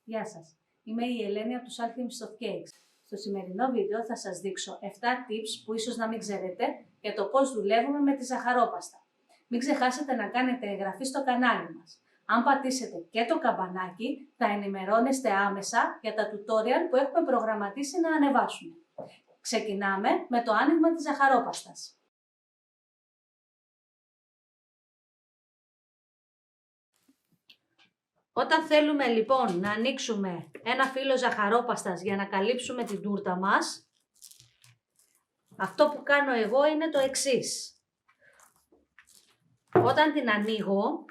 Γεια σας, είμαι η Ελένη από τους Alchemist of Cakes. Στο σημερινό βίντεο θα σας δείξω 7 tips που ίσως να μην ξέρετε για το πώς δουλεύουμε με τη ζαχαρόπαστα. Μην ξεχάσετε να κάνετε εγγραφή στο κανάλι μας. Αν πατήσετε και το καμπανάκι, θα ενημερώνεστε άμεσα για τα tutorial που έχουμε προγραμματίσει να ανεβάσουμε. Ξεκινάμε με το άνοιγμα της ζαχαρόπαστας. Όταν θέλουμε λοιπόν να ανοίξουμε ένα φύλλο ζαχαρόπαστας για να καλύψουμε την τούρτα μας, αυτό που κάνω εγώ είναι το εξής. Όταν την ανοίγω,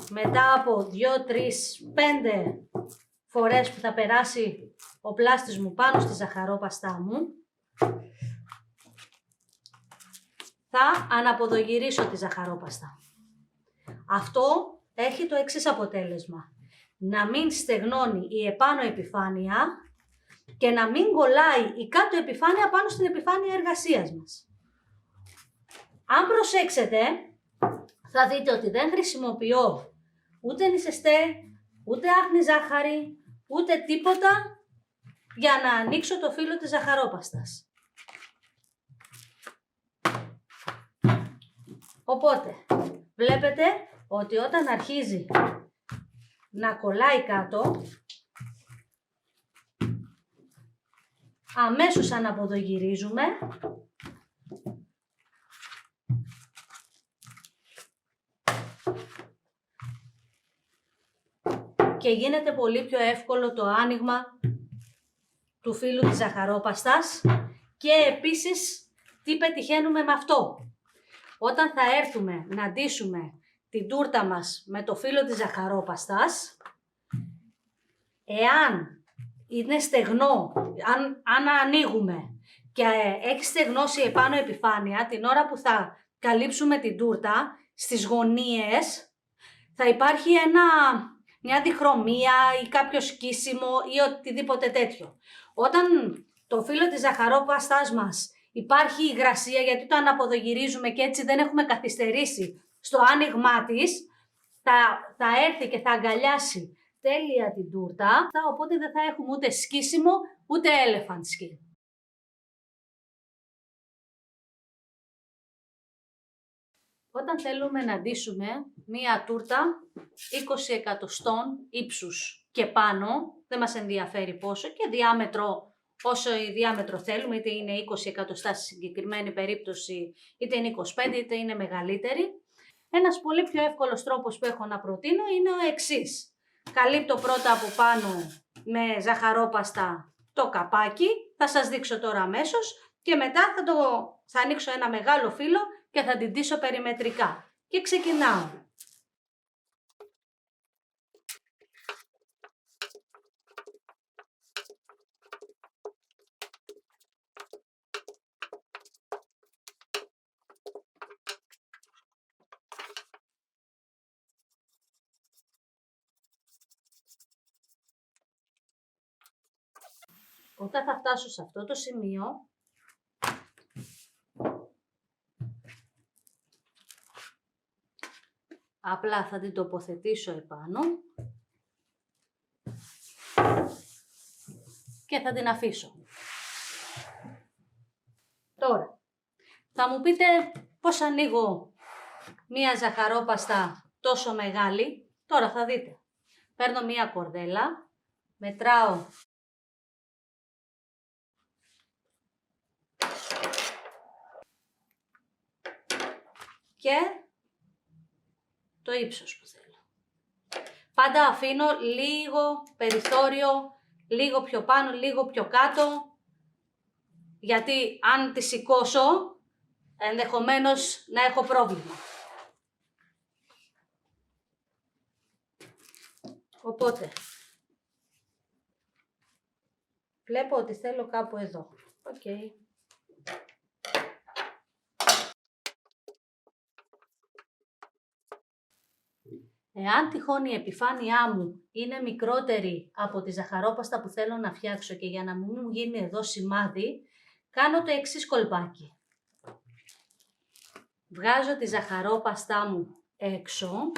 μετά από 2, 3, 5 φορές που θα περάσει ο πλάστης μου πάνω στη ζαχαρόπαστά μου, θα αναποδογυρίσω τη ζαχαρόπαστα. Αυτό έχει το εξής αποτέλεσμα. Να μην στεγνώνει η επάνω επιφάνεια και να μην κολλάει η κάτω επιφάνεια πάνω στην επιφάνεια εργασίας μας. Αν προσέξετε, θα δείτε ότι δεν χρησιμοποιώ ούτε νησεστέ, ούτε άχνη ζάχαρη, ούτε τίποτα για να ανοίξω το φύλλο της ζαχαρόπαστας. Οπότε, βλέπετε ότι όταν αρχίζει να κολλάει κάτω, αμέσως αναποδογυρίζουμε και γίνεται πολύ πιο εύκολο το άνοιγμα του φύλλου της ζαχαρόπαστας. Και επίσης, τι πετυχαίνουμε με αυτό? Όταν θα έρθουμε να ντύσουμε την τούρτα μας με το φύλλο της ζαχαρόπαστας, εάν είναι στεγνό, αν ανοίγουμε και έχει στεγνώσει επάνω επιφάνεια, την ώρα που θα καλύψουμε την τούρτα, στις γωνίες θα υπάρχει μια διχρωμία ή κάποιο σκίσιμο ή οτιδήποτε τέτοιο. Όταν το φύλλο της ζαχαρόπαστας μας υπάρχει υγρασία, γιατί το αναποδογυρίζουμε και έτσι δεν έχουμε καθυστερήσει στο άνοιγμά της, θα έρθει και θα αγκαλιάσει τέλεια την τούρτα, οπότε δεν θα έχουμε ούτε σκίσιμο ούτε elephant skin. Όταν θέλουμε να ντύσουμε μία τούρτα 20 εκατοστών ύψους και πάνω, δεν μας ενδιαφέρει πόσο, και διάμετρο όσο η διάμετρο θέλουμε, είτε είναι 20 εκατοστά στη συγκεκριμένη περίπτωση, είτε είναι 25, είτε είναι μεγαλύτερη. Ένας πολύ πιο εύκολος τρόπος που έχω να προτείνω είναι ο εξής. Καλύπτω πρώτα από πάνω με ζαχαρόπαστα το καπάκι, θα σας δείξω τώρα αμέσως, και μετά θα ανοίξω ένα μεγάλο φύλλο και θα την ντύσω περιμετρικά. Και ξεκινάω. Όταν θα φτάσω σε αυτό το σημείο, απλά θα την τοποθετήσω επάνω και θα την αφήσω. Τώρα, θα μου πείτε πώς ανοίγω μία ζαχαρόπαστα τόσο μεγάλη. Τώρα θα δείτε. Παίρνω μία κορδέλα, μετράω και το ύψος που θέλω. Πάντα αφήνω λίγο περιθώριο, λίγο πιο πάνω, λίγο πιο κάτω, γιατί αν τη σηκώσω, ενδεχομένως να έχω πρόβλημα. Οπότε, βλέπω ότι θέλω κάπου εδώ. Okay. Εάν τυχόν η επιφάνειά μου είναι μικρότερη από τη ζαχαρόπαστα που θέλω να φτιάξω και για να μην μου γίνει εδώ σημάδι, κάνω το εξής κολπάκι. Βγάζω τη ζαχαρόπαστά μου έξω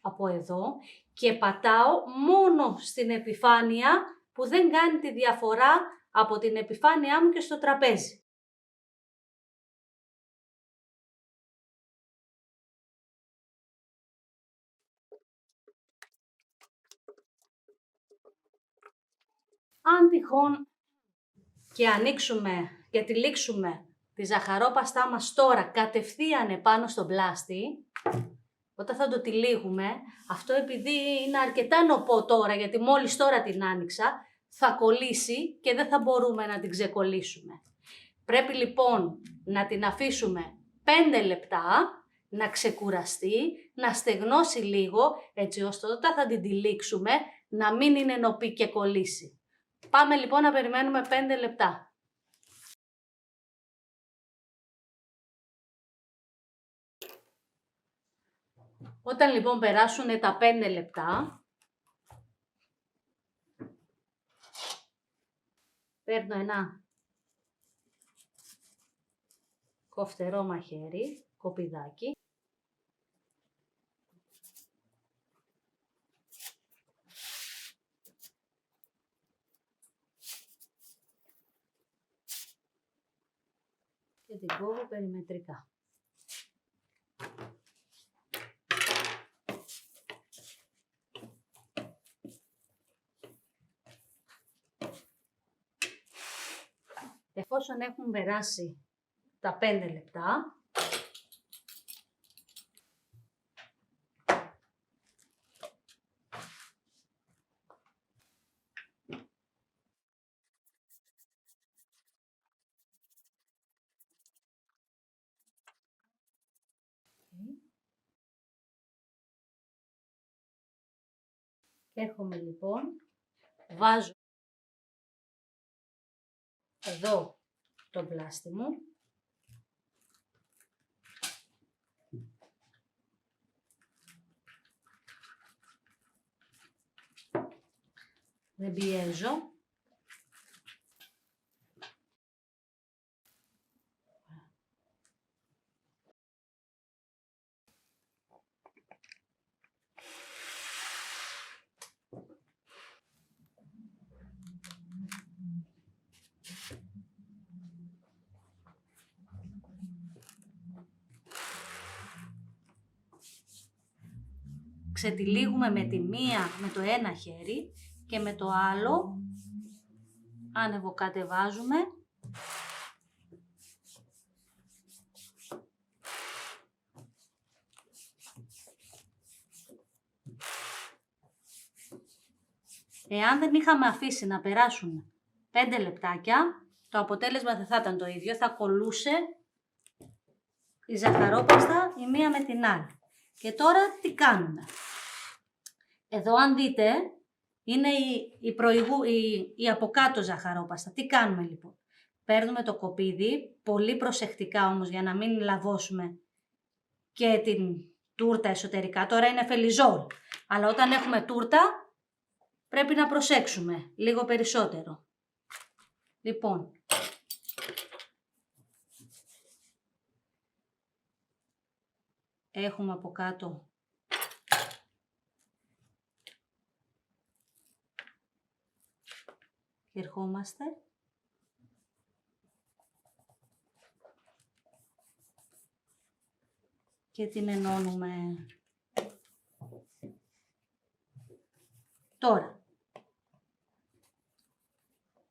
από εδώ και πατάω μόνο στην επιφάνεια που δεν κάνει τη διαφορά από την επιφάνειά μου και στο τραπέζι. Αν τυχόν και ανοίξουμε και τυλίξουμε τη ζαχαρόπαστά μας τώρα κατευθείαν επάνω στον πλάστη, όταν θα το τυλίγουμε, αυτό επειδή είναι αρκετά νοπό τώρα, γιατί μόλις τώρα την άνοιξα, θα κολλήσει και δεν θα μπορούμε να την ξεκολλήσουμε. Πρέπει λοιπόν να την αφήσουμε 5 λεπτά, να ξεκουραστεί, να στεγνώσει λίγο, έτσι ώστε όταν θα την τυλίξουμε να μην είναι νοπή και κολλήσει. Πάμε λοιπόν να περιμένουμε 5 λεπτά. Όταν λοιπόν περάσουν τα 5 λεπτά, παίρνω ένα κοφτερό μαχαίρι, κοπιδάκι, και την κόβω περιμετρικά. Εφόσον έχουν περάσει τα 5 λεπτά, έρχομαι λοιπόν, βάζω εδώ το πλάστη μου, δεν πιέζω, ξετυλίγουμε με το ένα χέρι και με το άλλο ανεβοκατεβάζουμε Εάν δεν είχαμε αφήσει να περάσουν 5 λεπτάκια, το αποτέλεσμα δεν θα ήταν το ίδιο, θα κολλούσε η ζαχαρόπαστα η μία με την άλλη. Και τώρα τι κάνουμε? Εδώ αν δείτε είναι η από κάτω ζαχαρόπαστα. Τι κάνουμε λοιπόν? Παίρνουμε το κοπίδι, πολύ προσεκτικά όμως για να μην λαβώσουμε και την τούρτα εσωτερικά. Τώρα είναι φελιζόλ, αλλά όταν έχουμε τούρτα πρέπει να προσέξουμε λίγο περισσότερο. Λοιπόν, έχουμε από κάτω και ερχόμαστε και την ενώνουμε. Τώρα,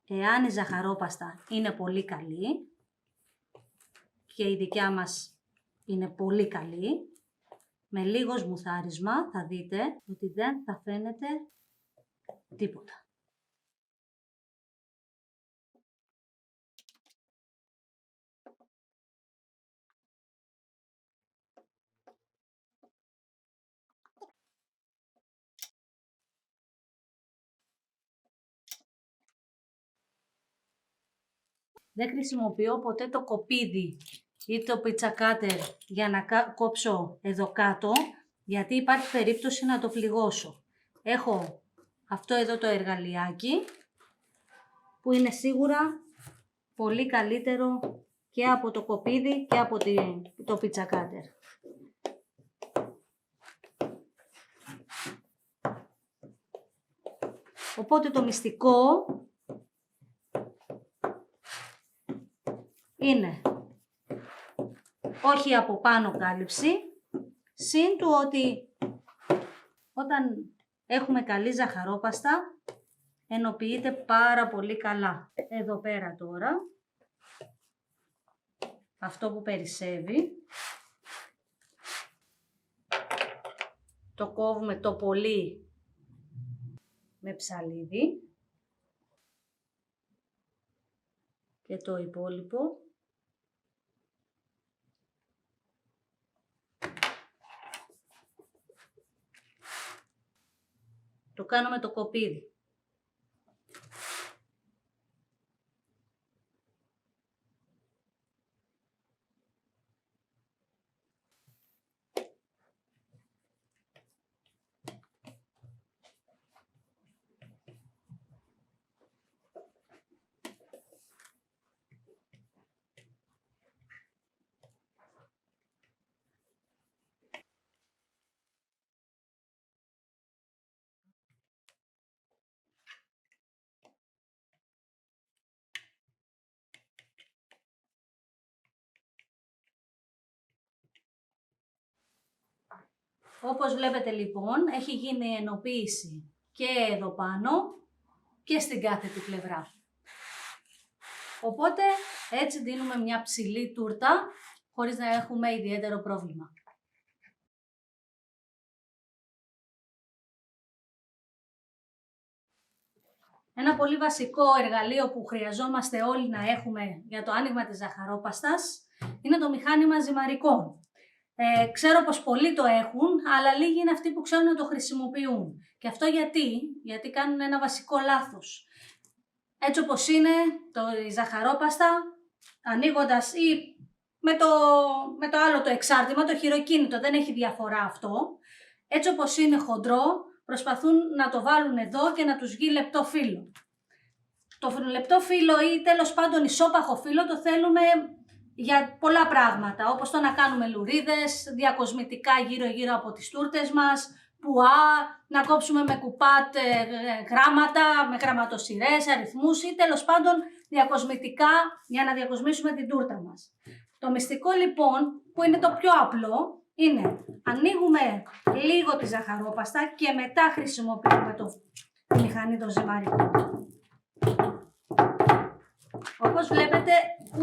εάν η ζαχαρόπαστα είναι πολύ καλή και η δικιά μας είναι πολύ καλή, με λίγο σμουθάρισμα θα δείτε ότι δεν θα φαίνεται τίποτα. Δεν χρησιμοποιώ ποτέ το κοπίδι ή το πιτσακάτερ για να κόψω εδώ κάτω, γιατί υπάρχει περίπτωση να το πληγώσω. Έχω αυτό εδώ το εργαλειάκι, που είναι σίγουρα πολύ καλύτερο και από το κοπίδι και από το πιτσακάτερ. Οπότε το μυστικό είναι όχι από πάνω κάλυψη, συν του ότι όταν έχουμε καλή ζαχαρόπαστα ενοποιείται πάρα πολύ καλά. Εδώ πέρα τώρα, αυτό που περισσεύει, το κόβουμε το πολύ με ψαλίδι και το υπόλοιπο το κάνουμε το κοπίδι. Όπως βλέπετε λοιπόν, έχει γίνει η ενοποίηση και εδώ πάνω και στην κάθετη πλευρά. Οπότε έτσι δίνουμε μια ψηλή τούρτα χωρίς να έχουμε ιδιαίτερο πρόβλημα. Ένα πολύ βασικό εργαλείο που χρειαζόμαστε όλοι να έχουμε για το άνοιγμα της ζαχαρόπαστας είναι το μηχάνημα ζυμαρικών. Ξέρω πως πολλοί το έχουν, αλλά λίγοι είναι αυτοί που ξέρουν να το χρησιμοποιούν. Και αυτό γιατί κάνουν ένα βασικό λάθος. Έτσι όπως είναι η ζαχαρόπαστα, ανοίγοντας ή με το άλλο το εξάρτημα, το χειροκίνητο, δεν έχει διαφορά αυτό. Έτσι όπως είναι χοντρό, προσπαθούν να το βάλουν εδώ και να τους βγει λεπτό φύλλο. Το λεπτό φύλλο ή τέλος πάντων ισόπαχο φύλλο το θέλουμε για πολλά πράγματα, όπως το να κάνουμε λουρίδες, διακοσμητικά γύρω-γύρω από τις τούρτες μας, πουά, να κόψουμε με κουπάτ γράμματα, με γραμματοσυρές, αριθμούς ή τέλος πάντων διακοσμητικά για να διακοσμήσουμε την τούρτα μας. Το μυστικό λοιπόν, που είναι το πιο απλό, είναι ανοίγουμε λίγο τη ζαχαρόπαστα και μετά χρησιμοποιούμε τη μηχανή των ζυμαρικών. Όπως βλέπετε,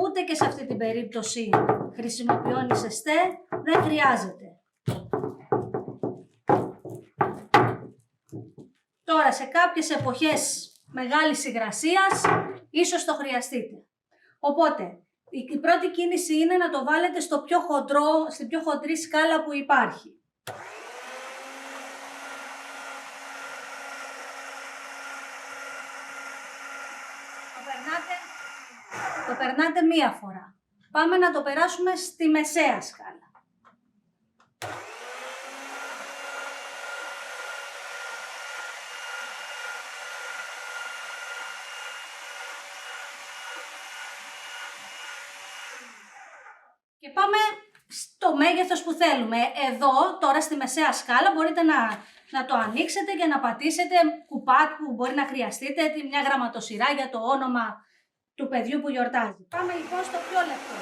ούτε και σε αυτή την περίπτωση χρησιμοποιώνει σεστέ, δεν χρειάζεται. Τώρα, σε κάποιες εποχές μεγάλης υγρασίας, ίσως το χρειαστείτε. Οπότε, η πρώτη κίνηση είναι να το βάλετε στην πιο χοντρή σκάλα που υπάρχει. Το περνάτε μία φορά. Πάμε να το περάσουμε στη μεσαία σκάλα. Και πάμε στο μέγεθος που θέλουμε. Εδώ, τώρα στη μεσαία σκάλα, μπορείτε να το ανοίξετε και να πατήσετε κουπάτ που μπορεί να χρειαστείτε, μια γραμματοσυρά για το όνομα του παιδιού που γιορτάζει. Πάμε λοιπόν στο πιο λεπτό.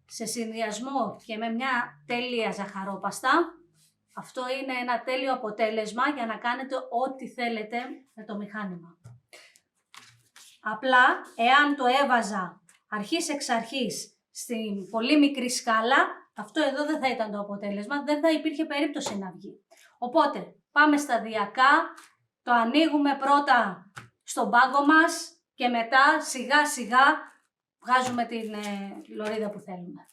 Σε συνδυασμό και με μια τέλεια ζαχαρόπαστα, αυτό είναι ένα τέλειο αποτέλεσμα για να κάνετε ό,τι θέλετε με το μηχάνημα. Απλά, εάν το έβαζα αρχής εξ αρχής στην πολύ μικρή σκάλα, αυτό εδώ δεν θα ήταν το αποτέλεσμα, δεν θα υπήρχε περίπτωση να βγει. Οπότε, πάμε σταδιακά, το ανοίγουμε πρώτα στον πάγκο μας και μετά σιγά σιγά βγάζουμε την λωρίδα που θέλουμε.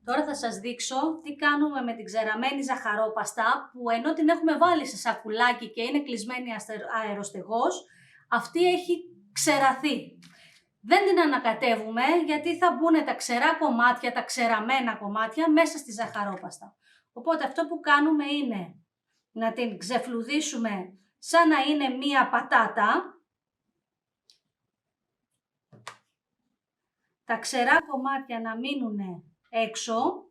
Τώρα θα σας δείξω τι κάνουμε με την ξεραμένη ζαχαρόπαστα που ενώ την έχουμε βάλει σε σακουλάκι και είναι κλεισμένη αεροστεγός, αυτή έχει ξεραθεί. Δεν την ανακατεύουμε γιατί θα μπουν τα ξερά κομμάτια, τα ξεραμένα κομμάτια μέσα στη ζαχαρόπαστα. Οπότε αυτό που κάνουμε είναι να την ξεφλουδίσουμε σαν να είναι μία πατάτα. Τα ξερά κομμάτια να μείνουν έξω.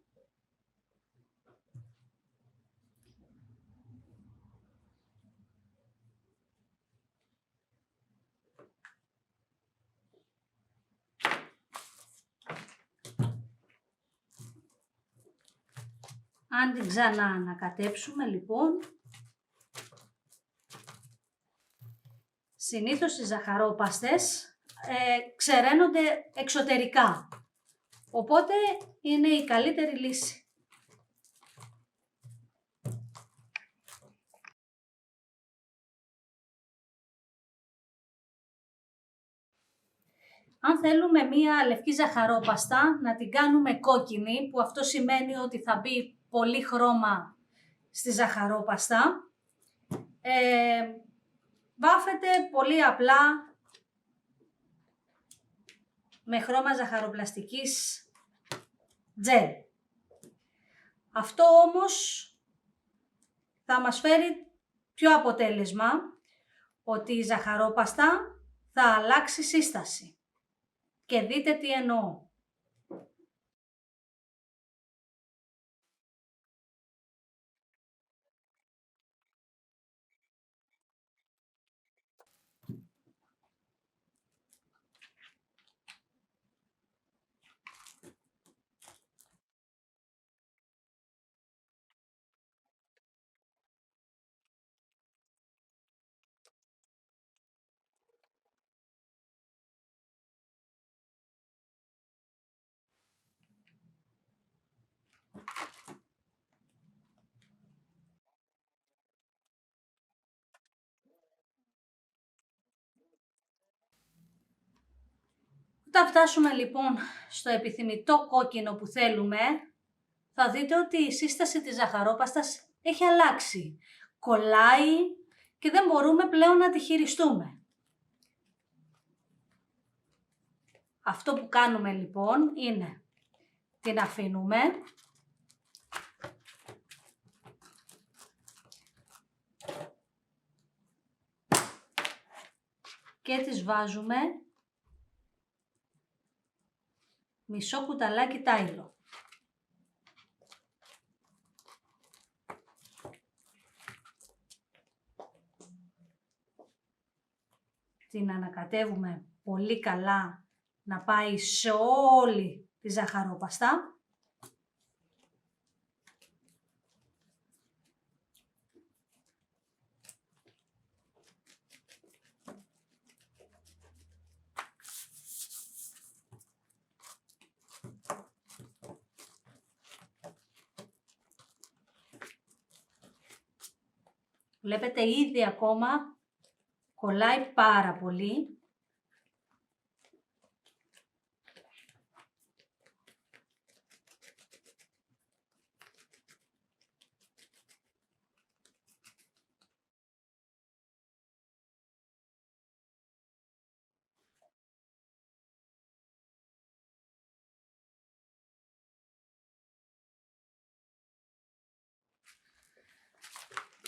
Αν την ξανά ανακατέψουμε λοιπόν, συνήθως οι ζαχαρόπαστες ξεραίνονται εξωτερικά, οπότε είναι η καλύτερη λύση. Αν θέλουμε μία λευκή ζαχαρόπαστα να την κάνουμε κόκκινη, που αυτό σημαίνει ότι θα μπει πολύ χρώμα στη ζαχαρόπαστα, βάφεται πολύ απλά με χρώμα ζαχαροπλαστικής τζέλ. Αυτό όμως θα μας φέρει ποιο αποτέλεσμα? Ότι η ζαχαρόπαστα θα αλλάξει σύσταση. Και δείτε τι εννοώ. Όταν φτάσουμε λοιπόν στο επιθυμητό κόκκινο που θέλουμε, θα δείτε ότι η σύσταση της ζαχαρόπαστας έχει αλλάξει. Κολλάει και δεν μπορούμε πλέον να τη χειριστούμε. Αυτό που κάνουμε λοιπόν είναι την αφήνουμε και τις βάζουμε μισό κουταλάκι τάιλο. Την ανακατεύουμε πολύ καλά να πάει σε όλη τη ζαχαρόπαστα. Βλέπετε ήδη ακόμα κολλάει πάρα πολύ.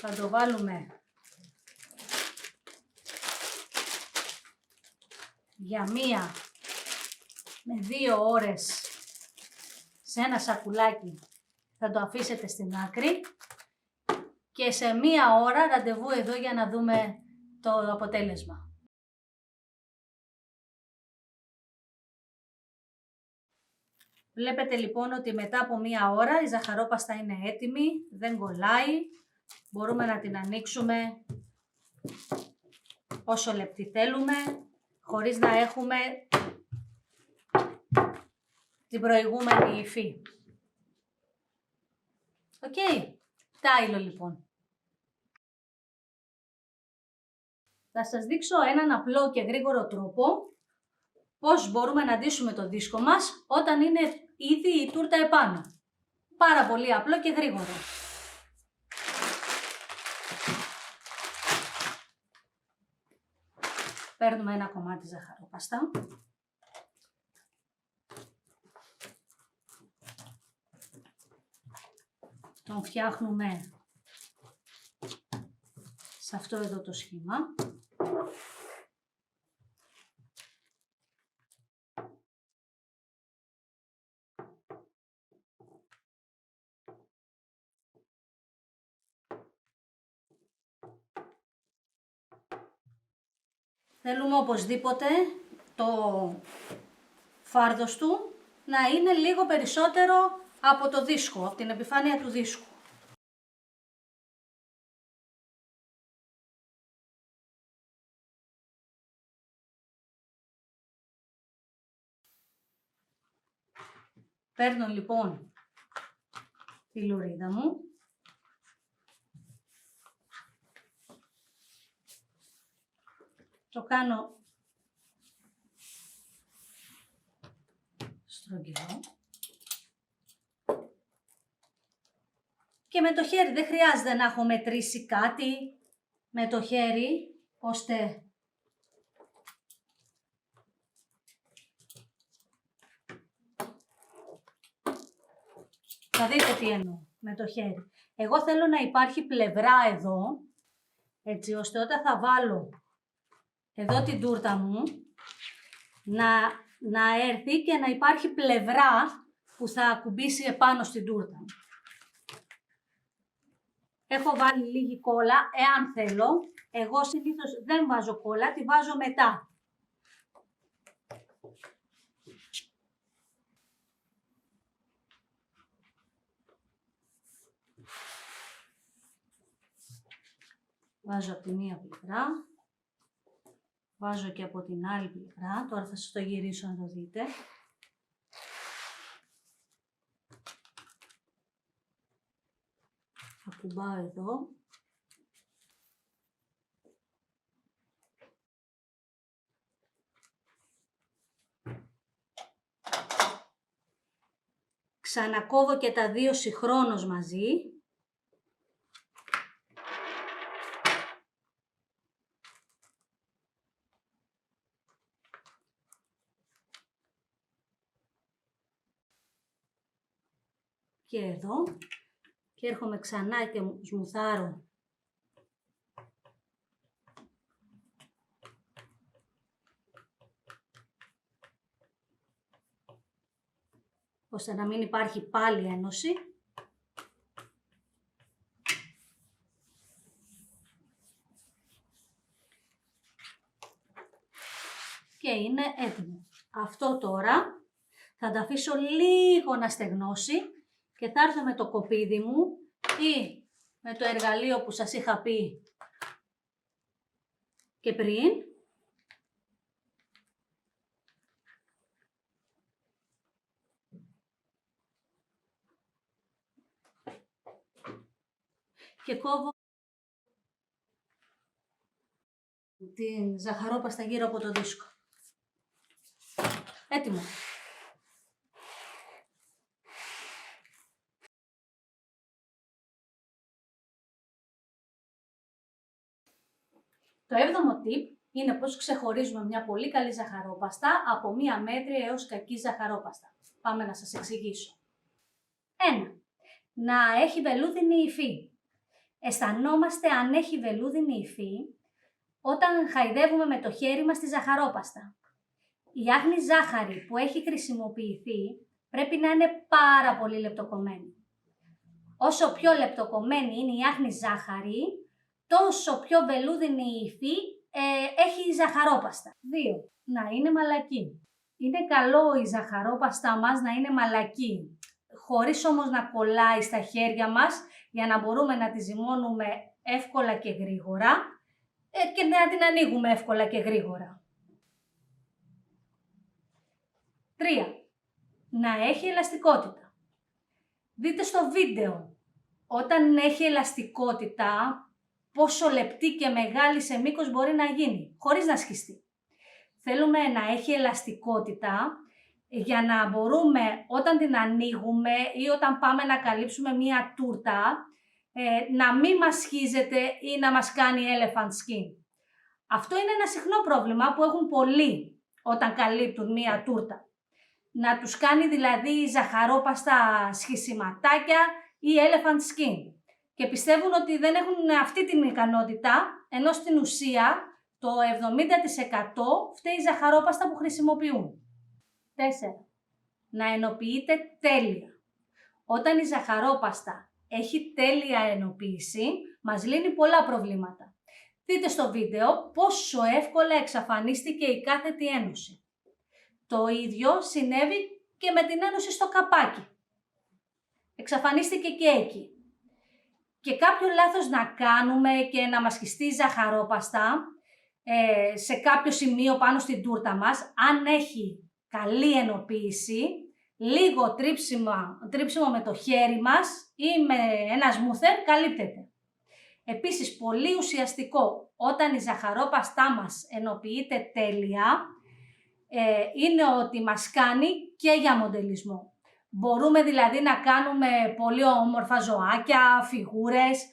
Θα το βάλουμε για 1 με 2 ώρες σε ένα σακουλάκι, θα το αφήσετε στην άκρη και σε 1 ώρα ραντεβού εδώ για να δούμε το αποτέλεσμα. Βλέπετε λοιπόν ότι μετά από 1 ώρα η ζαχαρόπαστα είναι έτοιμη, δεν κολλάει. Μπορούμε να την ανοίξουμε όσο λεπτή θέλουμε, χωρίς να έχουμε την προηγούμενη υφή. Οκ, τάιλο λοιπόν. Θα σας δείξω έναν απλό και γρήγορο τρόπο πώς μπορούμε να ντύσουμε το δίσκο μας όταν είναι ήδη η τούρτα επάνω. Πάρα πολύ απλό και γρήγορο. Παίρνουμε ένα κομμάτι ζαχαρόπαστα. Τον φτιάχνουμε σε αυτό εδώ το σχήμα. Θέλουμε οπωσδήποτε το φάρδος του να είναι λίγο περισσότερο από το δίσκο, από την επιφάνεια του δίσκου. Παίρνω λοιπόν τη λουρίδα μου. Το κάνω στρογγυλό. Και με το χέρι, δεν χρειάζεται να έχω μετρήσει κάτι με το χέρι, ώστε θα δείτε τι εννοώ με το χέρι. Εγώ θέλω να υπάρχει πλευρά εδώ, έτσι ώστε όταν θα βάλω εδώ την τούρτα μου, να έρθει και να υπάρχει πλευρά που θα ακουμπήσει επάνω στην τούρτα μου. Έχω βάλει λίγη κόλλα, εάν θέλω. Εγώ συνήθως δεν βάζω κόλλα, τη βάζω μετά. Βάζω από τη μία πλευρά, βάζω και από την άλλη πλευρά. Τώρα θα σας το γυρίσω να το δείτε. Ακουμπάω εδώ. Ξανακόβω και τα δύο συγχρόνως μαζί. Και εδώ. Και έρχομαι ξανά και σμουθάρω ώστε να μην υπάρχει πάλι ένωση. Και είναι έτοιμο. Αυτό τώρα θα τα αφήσω λίγο να στεγνώσει και θα έρθω με το κοπίδι μου ή με το εργαλείο που σας είχα πει και πριν και κόβω την ζαχαρόπαστα γύρω από το δίσκο. Έτοιμο. Το 7ο tip είναι πώς ξεχωρίζουμε μια πολύ καλή ζαχαρόπαστα από μια μέτρια έως κακή ζαχαρόπαστα. Πάμε να σας εξηγήσω. 1. Να έχει βελούδινη υφή. Αισθανόμαστε αν έχει βελούδινη υφή όταν χαϊδεύουμε με το χέρι μας τη ζαχαρόπαστα. Η άγνη ζάχαρη που έχει χρησιμοποιηθεί πρέπει να είναι πάρα πολύ λεπτοκομμένη. Όσο πιο λεπτοκομμένη είναι η άγνη ζάχαρη, τόσο πιο βελούδινη η υφή έχει η ζαχαρόπαστα. 2. Να είναι μαλακή. Είναι καλό η ζαχαρόπαστα μας να είναι μαλακή, χωρίς όμως να κολλάει στα χέρια μας, για να μπορούμε να τη ζυμώνουμε εύκολα και γρήγορα και να την ανοίγουμε εύκολα και γρήγορα. 3. Να έχει ελαστικότητα. Δείτε στο βίντεο, όταν έχει ελαστικότητα, πόσο λεπτή και μεγάλη σε μήκος μπορεί να γίνει, χωρίς να σχιστεί. Θέλουμε να έχει ελαστικότητα για να μπορούμε όταν την ανοίγουμε ή όταν πάμε να καλύψουμε μία τούρτα, να μην μας σχίζεται ή να μας κάνει elephant skin. Αυτό είναι ένα συχνό πρόβλημα που έχουν πολλοί όταν καλύπτουν μία τούρτα. Να τους κάνει δηλαδή ζαχαρόπαστα σχισιματάκια ή elephant skin. Και πιστεύουν ότι δεν έχουν αυτή την ικανότητα, ενώ στην ουσία το 70% φταίει η ζαχαρόπαστα που χρησιμοποιούν. 4. Να ενοποιείται τέλεια. Όταν η ζαχαρόπαστα έχει τέλεια ενοποίηση, μας λύνει πολλά προβλήματα. Δείτε στο βίντεο πόσο εύκολα εξαφανίστηκε η κάθετη ένωση. Το ίδιο συνέβη και με την ένωση στο καπάκι. Εξαφανίστηκε και εκεί. Και κάποιο λάθος να κάνουμε και να μας χυστεί ζαχαρόπαστα σε κάποιο σημείο πάνω στην τούρτα μας, αν έχει καλή ενοποίηση, λίγο τρίψιμο με το χέρι μας ή με ένα σμούθερ καλύπτεται. Επίσης, πολύ ουσιαστικό όταν η ζαχαρόπαστά μας ενοποιείται τέλεια, είναι ότι μας κάνει και για μοντελισμό. Μπορούμε δηλαδή να κάνουμε πολύ όμορφα ζωάκια, φιγούρες,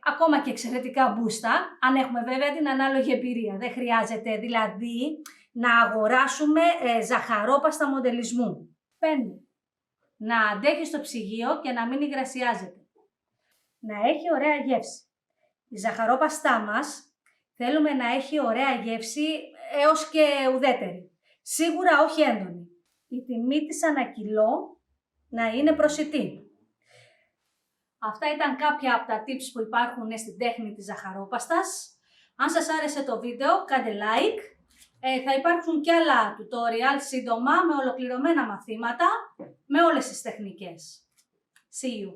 ακόμα και εξαιρετικά μπούστα, αν έχουμε βέβαια την ανάλογη εμπειρία. Δεν χρειάζεται δηλαδή να αγοράσουμε ζαχαρόπαστα μοντελισμού. 5. Να αντέχει στο ψυγείο και να μην υγρασιάζεται. Να έχει ωραία γεύση. Η ζαχαρόπαστά μας θέλουμε να έχει ωραία γεύση έως και ουδέτερη. Σίγουρα όχι έντονη. Η τιμή της ανά κιλό να είναι προσιτή. Αυτά ήταν κάποια από τα tips που υπάρχουν στην τέχνη της ζαχαρόπαστας. Αν σας άρεσε το βίντεο, κάντε like. Θα υπάρξουν και άλλα tutorial σύντομα με ολοκληρωμένα μαθήματα με όλες τις τεχνικές. See you!